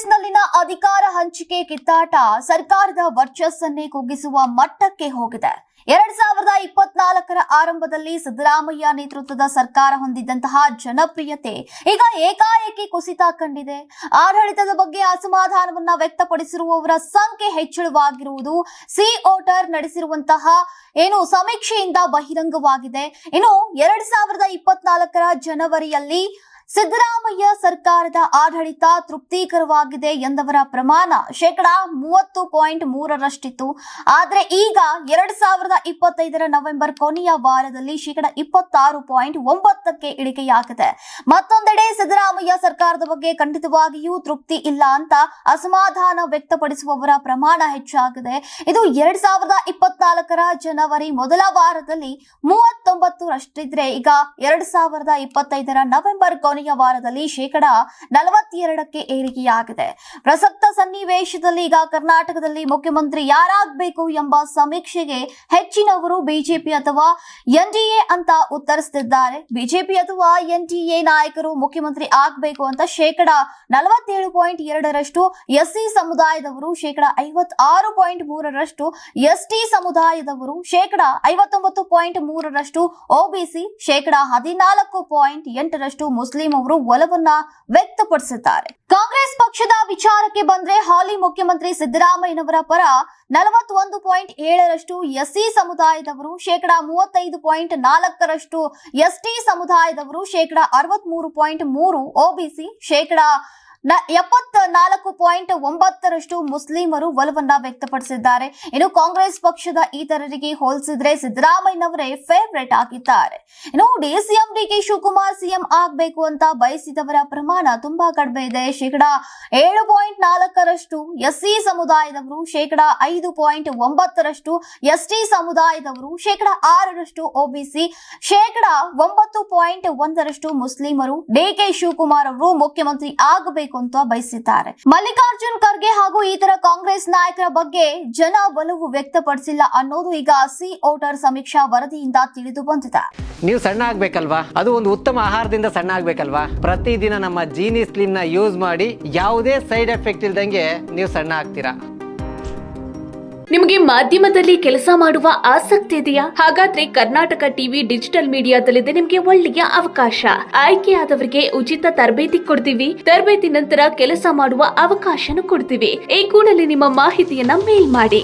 ಕಾಂಗ್ರೆಸ್ನಲ್ಲಿನ ಅಧಿಕಾರ ಹಂಚಿಕೆ ಕಿತ್ತಾಟ ಸರ್ಕಾರದ ವರ್ಚಸ್ಸನ್ನೇ ಕುಗ್ಗಿಸುವ ಮಟ್ಟಕ್ಕೆ ಹೋಗಿದೆ. 2024ರ ಆರಂಭದಲ್ಲಿ ಸಿದ್ದರಾಮಯ್ಯ ನೇತೃತ್ವದ ಸರ್ಕಾರ ಹೊಂದಿದ್ದಂತಹ ಜನಪ್ರಿಯತೆ ಈಗ ಏಕಾಏಕಿ ಕುಸಿತ ಕಂಡಿದೆ. ಆಡಳಿತದ ಬಗ್ಗೆ ಅಸಮಾಧಾನವನ್ನ ವ್ಯಕ್ತಪಡಿಸಿರುವವರ ಸಂಖ್ಯೆ ಹೆಚ್ಚಳವಾಗಿರುವುದು ಸಿ ವೋಟರ್ ನಡೆಸಿರುವಂತಹ ಸಮೀಕ್ಷೆಯಿಂದ ಬಹಿರಂಗವಾಗಿದೆ. ಇನ್ನು 2024ರ ಜನವರಿಯಲ್ಲಿ ಸಿದ್ದರಾಮಯ್ಯ ಸರ್ಕಾರದ ಆಡಳಿತ ತೃಪ್ತಿಕರವಾಗಿದೆ ಎಂದವರ ಪ್ರಮಾಣ 30.3ರಷ್ಟಿತ್ತು. ಆದರೆ ಈಗ 2025ರ ನವೆಂಬರ್ ಕೊನೆಯ ವಾರದಲ್ಲಿ 26.9ಕ್ಕೆ ಇಳಿಕೆಯಾಗಿದೆ. ಮತ್ತೊಂದೆಡೆ ಸಿದ್ದರಾಮಯ್ಯ ಸರ್ಕಾರದ ಬಗ್ಗೆ ಖಂಡಿತವಾಗಿಯೂ ತೃಪ್ತಿ ಇಲ್ಲ ಅಂತ ಅಸಮಾಧಾನ ವ್ಯಕ್ತಪಡಿಸುವವರ ಪ್ರಮಾಣ ಹೆಚ್ಚಾಗಿದೆ. ಇದು 2024ರ ಜನವರಿ ಮೊದಲ ವಾರದಲ್ಲಿ 39ರಷ್ಟಿದ್ರೆ ಈಗ 2025ರ ನವೆಂಬರ್ ಕೊನೆಯ ವಾರದಲ್ಲಿ 42ಕ್ಕೆ ಏರಿಕೆಯಾಗಿದೆ. ಪ್ರಸಕ್ತ ಸನ್ನಿವೇಶದಲ್ಲಿ ಈಗ ಕರ್ನಾಟಕದಲ್ಲಿ ಮುಖ್ಯಮಂತ್ರಿ ಯಾರಾಗಬೇಕು ಎಂಬ ಸಮೀಕ್ಷೆಗೆ ಹೆಚ್ಚಿನವರು ಬಿಜೆಪಿ ಅಥವಾ ಎನ್ಡಿಎ ಅಂತ ಉತ್ತರಿಸುತ್ತಿದ್ದಾರೆ. ಬಿಜೆಪಿ ಅಥವಾ ಎನ್ಡಿಎ ನಾಯಕರು ಮುಖ್ಯಮಂತ್ರಿ ಆಗಬೇಕು ಅಂತ 47.2ರಷ್ಟು ಎಸ್ಸಿ ಸಮುದಾಯದವರು, 56.3ರಷ್ಟು ಎಸ್ಟಿ ಸಮುದಾಯದವರು, 59.3ರಷ್ಟು ಒಬಿಸಿ, 14.8ರಷ್ಟು ಮುಸ್ಲಿಂ ಅವರು ಒಲವನ್ನ ವ್ಯಕ್ತಪಡಿಸಿದ್ದಾರೆ. ಕಾಂಗ್ರೆಸ್ ಪಕ್ಷದ ವಿಚಾರಕ್ಕೆ ಬಂದ್ರೆ ಹಾಲಿ ಮುಖ್ಯಮಂತ್ರಿ ಸಿದ್ದರಾಮಯ್ಯನವರ ಪರ 41.7ರಷ್ಟು ಎಸ್ಸಿ ಸಮುದಾಯದವರು, 35.4ರಷ್ಟು ಎಸ್ಟಿ ಸಮುದಾಯದವರು, 63.3 ಒಬಿಸಿ, 74.9ರಷ್ಟು ಮುಸ್ಲಿಮರು ಒಲವನ್ನ ವ್ಯಕ್ತಪಡಿಸಿದ್ದಾರೆ. ಇನ್ನು ಕಾಂಗ್ರೆಸ್ ಪಕ್ಷದ ಇತರರಿಗೆ ಹೋಲಿಸಿದ್ರೆ ಸಿದ್ದರಾಮಯ್ಯನವರೇ ಫೇವರೇಟ್ ಆಗಿದ್ದಾರೆ. ಇನ್ನು ಡಿಸಿಎಂ ಡಿಕೆ ಶಿವಕುಮಾರ್ ಸಿಎಂ ಆಗಬೇಕು ಅಂತ ಬಯಸಿದವರ ಪ್ರಮಾಣ ತುಂಬಾ ಕಡಿಮೆ ಇದೆ. 7.4ರಷ್ಟು ಎಸ್ಸಿ ಸಮುದಾಯದವರು, 5.9ರಷ್ಟು ಎಸ್ಟಿ ಸಮುದಾಯದವರು, 6ರಷ್ಟು ಒಬಿಸಿ, 9.1ರಷ್ಟು ಮುಸ್ಲಿಮರು ಡಿಕೆ ಶಿವಕುಮಾರ್ ಅವರು ಮುಖ್ಯಮಂತ್ರಿ ಆಗಬೇಕು ಅಂತ ಬಯಸಿದ್ದಾರೆ. ಮಲ್ಲಿಕಾರ್ಜುನ್ ಖರ್ಗೆ ಹಾಗೂ ಇತರ ಕಾಂಗ್ರೆಸ್ ನಾಯಕರ ಬಗ್ಗೆ ಜನ ಒಲವು ವ್ಯಕ್ತಪಡಿಸಿಲ್ಲ ಅನ್ನೋದು ಈಗ ಸಿ ವೋಟರ್ ಸಮೀಕ್ಷಾ ವರದಿಯಿಂದ ತಿಳಿದು ಬಂದಿದೆ. ನೀವು ಸಣ್ಣ ಆಗ್ಬೇಕಲ್ವಾ? ಅದು ಒಂದು ಉತ್ತಮ ಆಹಾರದಿಂದ ಸಣ್ಣ ಆಗ್ಬೇಕಲ್ವಾ? ಪ್ರತಿದಿನ ನಮ್ಮ ಜೀನಿ ಸ್ಲಿಮ್ ನ ಯೂಸ್ ಮಾಡಿ ಯಾವುದೇ ಸೈಡ್ ಎಫೆಕ್ಟ್ ಇಲ್ದಂಗೆ ನೀವು ಸಣ್ಣ ಆಗ್ತೀರಾ. ನಿಮಗೆ ಮಾಧ್ಯಮದಲ್ಲಿ ಕೆಲಸ ಮಾಡುವ ಆಸಕ್ತಿ ಇದೆಯಾ? ಹಾಗಾದ್ರೆ ಕರ್ನಾಟಕ ಟಿವಿ ಡಿಜಿಟಲ್ ಮೀಡಿಯಾದಲ್ಲಿದೆ ನಿಮಗೆ ಒಳ್ಳೆಯ ಅವಕಾಶ. ಆಯ್ಕೆಯಾದವರಿಗೆ ಉಚಿತ ತರಬೇತಿ ಕೊಡ್ತೀವಿ. ತರಬೇತಿ ನಂತರ ಕೆಲಸ ಮಾಡುವ ಅವಕಾಶನೂ ಕೊಡ್ತೀವಿ. ಈ ಕೂಡಲೇ ನಿಮ್ಮ ಮಾಹಿತಿಯನ್ನ ಮೇಲ್ ಮಾಡಿ.